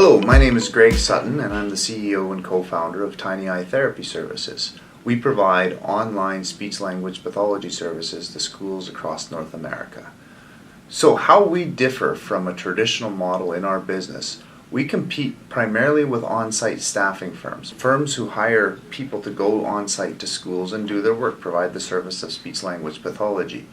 Hello, my name is Gregg Sutton and I'm the CEO and co-founder of Tiny Eye Therapy Services. We provide online speech-language pathology services to schools across North America. So how we differ from a traditional model in our business, we compete primarily with on-site staffing firms who hire people to go on-site to schools and do their work, provide the service of speech-language pathology.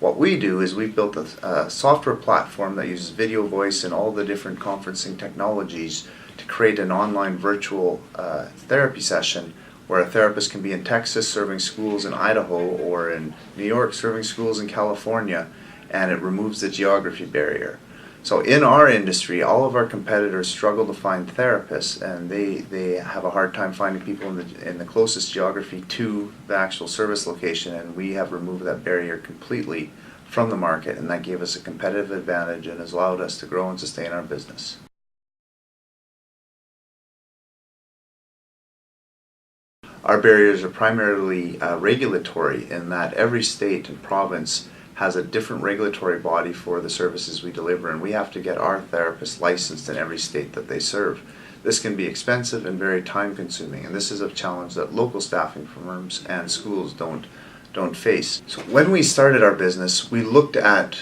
What we do is we've built a software platform that uses video, voice, and all the different conferencing technologies to create an online virtual therapy session where a therapist can be in Texas serving schools in Idaho or in New York serving schools in California, and it removes the geography barrier. So in our industry, all of our competitors struggle to find therapists, and they have a hard time finding people in the closest geography to the actual service location, and we have removed that barrier completely from the market, and that gave us a competitive advantage and has allowed us to grow and sustain our business. Our barriers are primarily regulatory, in that every state and province has a different regulatory body for the services we deliver, and we have to get our therapists licensed in every state that they serve. This can be expensive and very time consuming, and this is a challenge that local staffing firms and schools don't face. So when we started our business, we looked at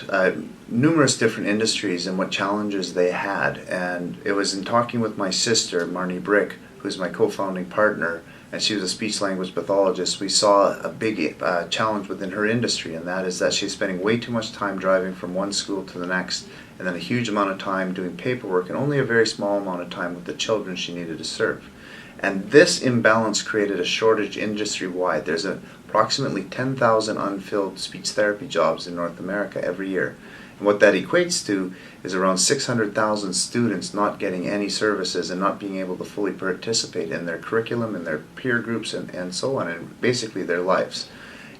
numerous different industries and what challenges they had, and it was in talking with my sister, Marnie Brick, who's my co-founding partner, and she was a speech-language pathologist. We saw a big challenge within her industry, and that is that she's spending way too much time driving from one school to the next, and then a huge amount of time doing paperwork, and only a very small amount of time with the children she needed to serve. And this imbalance created a shortage industry-wide. There's approximately 10,000 unfilled speech therapy jobs in North America every year. And what that equates to is around 600,000 students not getting any services and not being able to fully participate in their curriculum and their peer groups and so on, and basically their lives.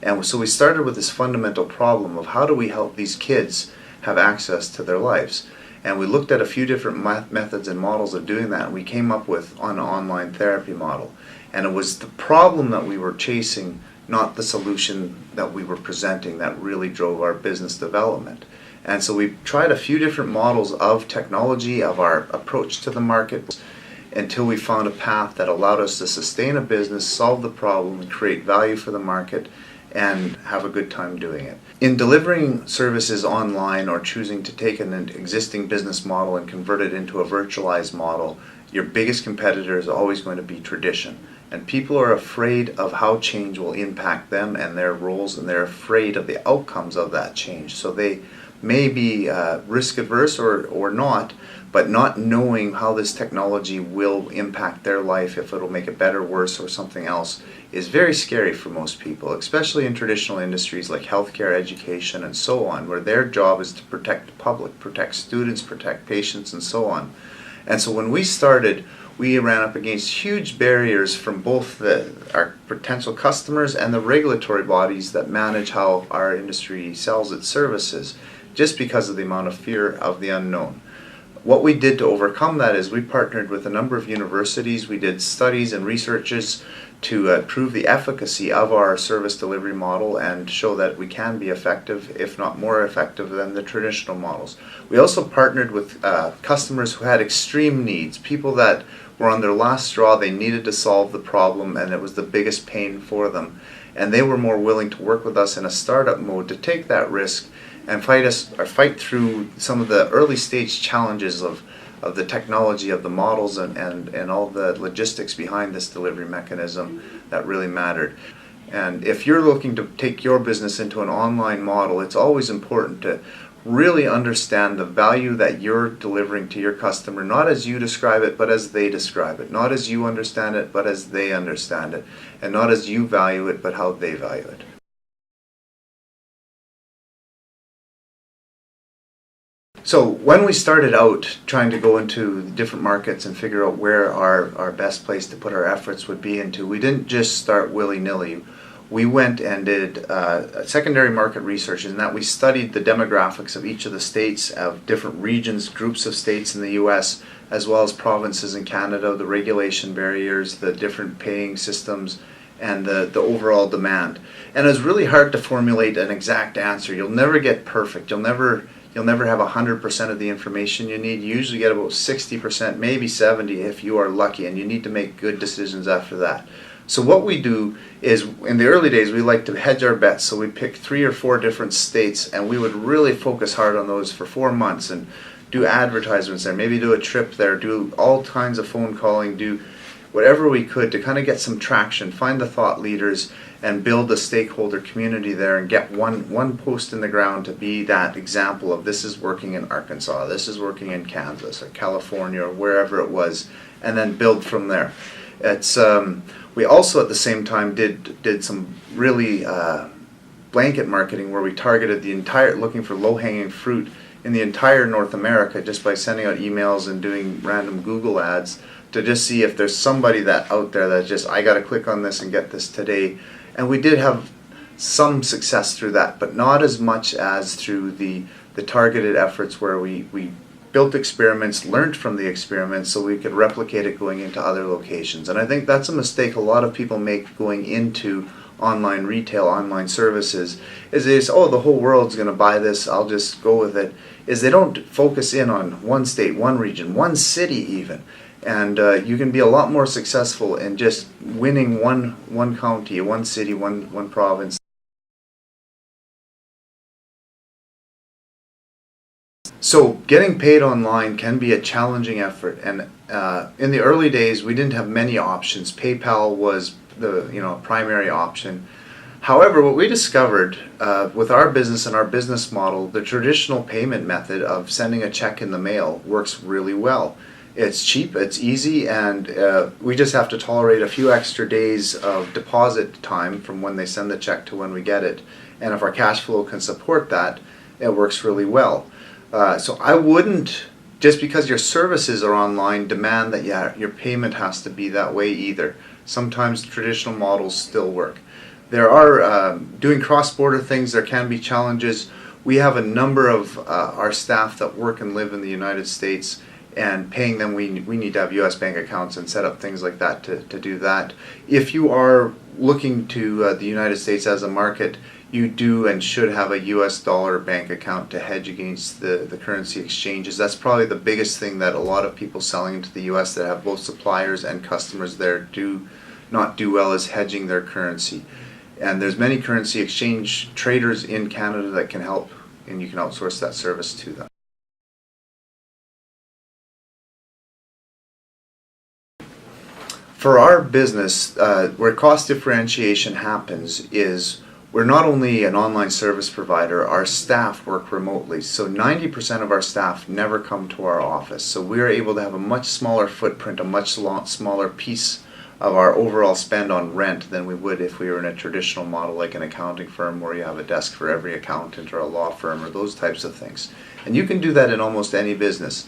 And so we started with this fundamental problem of how do we help these kids have access to their lives. And we looked at a few different methods and models of doing that, and we came up with an online therapy model. And it was the problem that we were chasing, not the solution that we were presenting, that really drove our business development. And so we tried a few different models of technology, of our approach to the market, until we found a path that allowed us to sustain a business, solve the problem, and create value for the market, and have a good time doing it. In delivering services online or choosing to take an existing business model and convert it into a virtualized model, your biggest competitor is always going to be tradition. And people are afraid of how change will impact them and their roles, and they're afraid of the outcomes of that change. So they may be risk averse or not, but not knowing how this technology will impact their life, if it'll make it better, worse, or something else, is very scary for most people, especially in traditional industries like healthcare, education, and so on, where their job is to protect the public, protect students, protect patients, and so on. And so when we started, we ran up against huge barriers from both our potential customers and the regulatory bodies that manage how our industry sells its services, just because of the amount of fear of the unknown. What we did to overcome that is we partnered with a number of universities. We did studies and researches to prove the efficacy of our service delivery model and show that we can be effective, if not more effective than the traditional models. We also partnered with customers who had extreme needs, people that were on their last straw. They needed to solve the problem, and it was the biggest pain for them. And they were more willing to work with us in a startup mode to take that risk and fight through some of the early stage challenges of the technology, of the models, and all the logistics behind this delivery mechanism that really mattered. And if you're looking to take your business into an online model, it's always important to really understand the value that you're delivering to your customer, not as you describe it, but as they describe it. Not as you understand it, but as they understand it. And not as you value it, but how they value it. So when we started out trying to go into different markets and figure out where our best place to put our efforts would be into, we didn't just start willy-nilly. We went and did secondary market research, in that we studied the demographics of each of the states, of different regions, groups of states in the US, as well as provinces in Canada, the regulation barriers, the different paying systems, and the overall demand. And it was really hard to formulate an exact answer. You'll never get perfect. You'll never You'll never have 100% of the information you need. You usually get about 60%, maybe 70 if you are lucky, and you need to make good decisions after that. So what we do is, in the early days, we like to hedge our bets. So we pick 3 or 4 different states, and we would really focus hard on those for 4 months and do advertisements there, maybe do a trip there, do all kinds of phone calling, do whatever we could to kind of get some traction, find the thought leaders, and build a stakeholder community there, and get one post in the ground to be that example of this is working in Arkansas, this is working in Kansas or California or wherever it was, and then build from there. It's we also at the same time did some really blanket marketing where we targeted the entire, looking for low-hanging fruit in the entire North America just by sending out emails and doing random Google ads to just see if there's somebody that out there that just, I got to click on this and get this today. And we did have some success through that, but not as much as through the targeted efforts where we built experiments, learned from the experiments so we could replicate it going into other locations. And I think that's a mistake a lot of people make going into online retail, online services, is they say, oh, the whole world's going to buy this, I'll just go with it, is they don't focus in on one state, one region, one city even. And you can be a lot more successful in just winning one county, one city, one province. So getting paid online can be a challenging effort, and in the early days we didn't have many options. PayPal was the primary option. However, what we discovered with our business and our business model, the traditional payment method of sending a check in the mail works really well. It's cheap, it's easy, and we just have to tolerate a few extra days of deposit time from when they send the check to when we get it. And if our cash flow can support that, it works really well. So I wouldn't, just because your services are online, demand that your payment has to be that way either. Sometimes traditional models still work. There are, doing cross-border things, there can be challenges. We have a number of our staff that work and live in the United States, and paying them, we need to have U.S. bank accounts and set up things like that to do that. If you are looking to the United States as a market, you do and should have a U.S. dollar bank account to hedge against the currency exchanges. That's probably the biggest thing that a lot of people selling into the U.S. that have both suppliers and customers there do not do well, is hedging their currency. And there's many currency exchange traders in Canada that can help, and you can outsource that service to them. For our business, where cost differentiation happens is we're not only an online service provider, our staff work remotely. So 90% of our staff never come to our office. So we're able to have a much smaller footprint, a much smaller piece of our overall spend on rent than we would if we were in a traditional model like an accounting firm where you have a desk for every accountant, or a law firm, or those types of things. And you can do that in almost any business.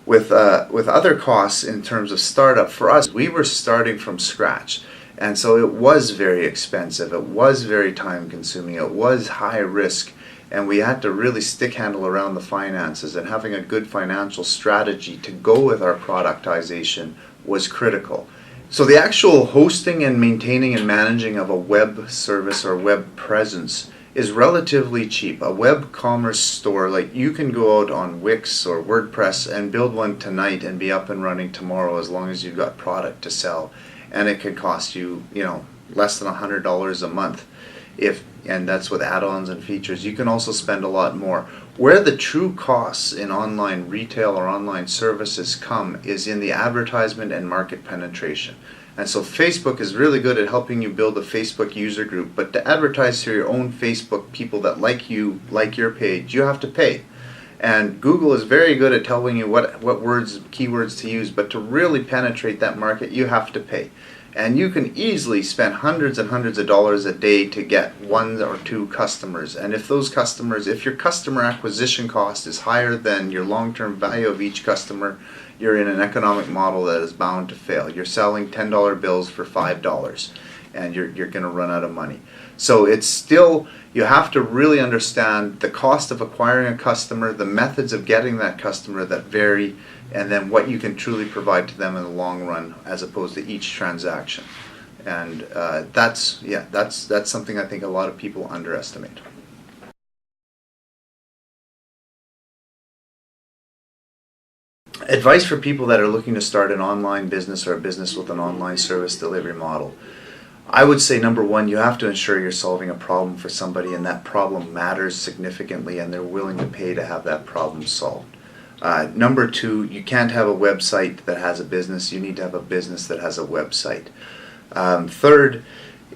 With other costs in terms of startup, for us, we were starting from scratch. And so it was very expensive, it was very time consuming, it was high risk, and we had to really stick handle around the finances, and having a good financial strategy to go with our productization was critical. So the actual hosting and maintaining and managing of a web service or web presence is relatively cheap. A web commerce store, like, you can go out on Wix or WordPress and build one tonight and be up and running tomorrow, as long as you've got product to sell. And it can cost you, less than $100 a month, and that's with add-ons and features. You can also spend a lot more. Where the true costs in online retail or online services come is in the advertisement and market penetration. And so Facebook is really good at helping you build a Facebook user group, but to advertise to your own Facebook people that like you, like your page, you have to pay. And Google is very good at telling you what words, keywords to use, but to really penetrate that market, you have to pay. And you can easily spend hundreds and hundreds of dollars a day to get 1 or 2 customers. And if your customer acquisition cost is higher than your long-term value of each customer, you're in an economic model that is bound to fail. You're selling $10 bills for $5, and you're going to run out of money. So it's still, you have to really understand the cost of acquiring a customer, the methods of getting that customer that vary, and then what you can truly provide to them in the long run as opposed to each transaction. And that's something I think a lot of people underestimate. Advice for people that are looking to start an online business or a business with an online service delivery model. I would say number one, you have to ensure you're solving a problem for somebody and that problem matters significantly and they're willing to pay to have that problem solved. Number two, you can't have a website that has a business, you need to have a business that has a website. Third,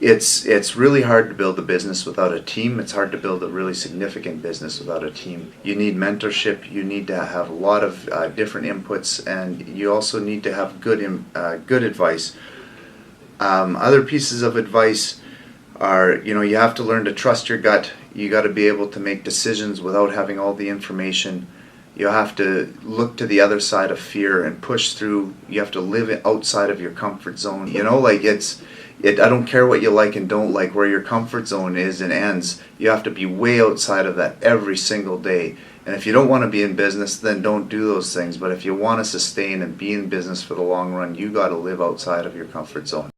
it's really hard to build a business without a team. It's hard to build a really significant business without a team. You need mentorship, you need to have a lot of different inputs, and you also need to have good advice. Other pieces of advice are, you have to learn to trust your gut. You got to be able to make decisions without having all the information. You have to look to the other side of fear and push through. You have to live outside of your comfort zone. I don't care what you like and don't like, where your comfort zone is and ends. You have to be way outside of that every single day. And if you don't want to be in business, then don't do those things. But if you want to sustain and be in business for the long run, you got to live outside of your comfort zone.